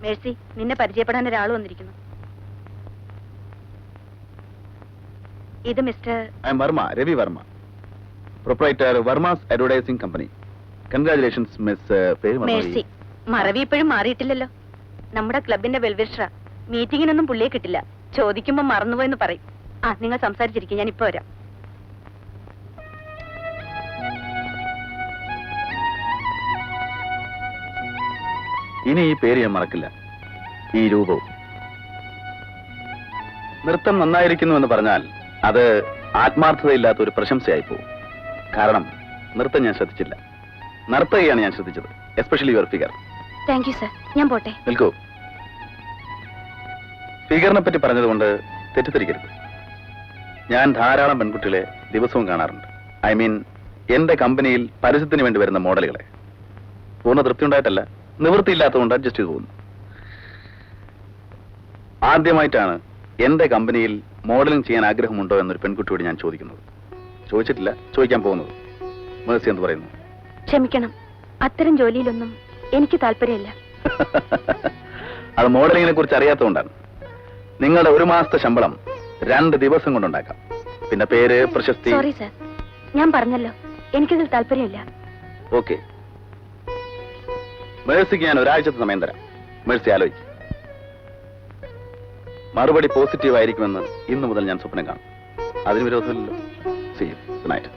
Mercy, നിന്നെ പരിചയപ്പെടാൻ ഒരാൾ വന്നിരിക്കുന്നു. ഇത് mister Varma, Ravi Varma, proprietor Varmas advertising company. Congratulations miss. Mercy. മറവി ഇപ്പോഴും മാറിയിട്ടില്ലല്ലോ. നമ്മുടെ ക്ലബിന്റെ വെൽവിഷറാ. മീറ്റിങ്ങിനൊന്നും പുള്ളിയെ കിട്ടില്ല. ചോദിക്കുമ്പോ മറന്നുപോയെന്ന് പറയും. നിങ്ങൾ സംസാരിച്ചിരിക്കും, ഞാൻ ഇപ്പൊ വരാം. ഇനി ഈ പേര് ഞാൻ മറക്കില്ല, ഈ രൂപവും. നൃത്തം നന്നായിരിക്കുന്നു എന്ന് പറഞ്ഞാൽ അത് ആത്മാർത്ഥതയില്ലാത്ത ഒരു പ്രശംസയായി പോകും. കാരണം നൃത്തം ഞാൻ ശ്രദ്ധിച്ചില്ല, നർത്തകിയാണ് ഞാൻ ശ്രദ്ധിച്ചത്. Especially your figure. Thank you sir. ഞാൻ പോട്ടെ. നിൽക്കൂ. ഫിഗറിനെ പറ്റി പറഞ്ഞതുകൊണ്ട് തെറ്റിദ്ധരിക്കരുത്. ഞാൻ ധാരാളം പെൺകുട്ടികളെ ദിവസവും കാണാറുണ്ട്. ഐ മീൻ, എന്റെ കമ്പനിയിൽ പരസ്യത്തിന് വേണ്ടി വരുന്ന മോഡലുകളെ. പൂർണ്ണ തൃപ്തി ഉണ്ടായിട്ടല്ല, നിവൃത്തിയില്ലാത്തതുകൊണ്ട് അഡ്ജസ്റ്റ് ചെയ്തു പോകുന്നു. ആദ്യമായിട്ടാണ് എന്റെ കമ്പനിയിൽ മോഡലിംഗ് ചെയ്യാൻ ആഗ്രഹമുണ്ടോ എന്നൊരു പെൺകുട്ടിയോട് ഞാൻ ചോദിക്കുന്നത്. ചോദിച്ചിട്ടില്ല, ചോദിക്കാൻ പോകുന്നത്. മേഴ്സി എന്ന് പറയുന്നു. ക്ഷമിക്കണം, അത്തരം ജോലിയിലൊന്നും എനിക്ക് താല്പര്യമില്ല. അത് മോഡലിങ്ങിനെ കുറിച്ച് അറിയാത്തതുകൊണ്ടാണ്. നിങ്ങളുടെ 1 മാസത്തെ ശമ്പളം 2 ദിവസം കൊണ്ടുണ്ടാക്കാം. പിന്നെ പേര്, പ്രശസ്തി. സോറി സർ, ഞാൻ പറഞ്ഞല്ലോ എനിക്കിതിൽ താല്പര്യമില്ല. ഓക്കെ, മേഴ്സിക്ക് ഞാൻ ഒരാഴ്ചത്തെ സമയം തരാം. മേഴ്സി ആലോചിക്കും. മറുപടി പോസിറ്റീവ് ആയിരിക്കുമെന്ന് ഇന്നു മുതൽ ഞാൻ സ്വപ്നം കാണും. അതിന് വിരോധമില്ലല്ലോ. See you. Good night.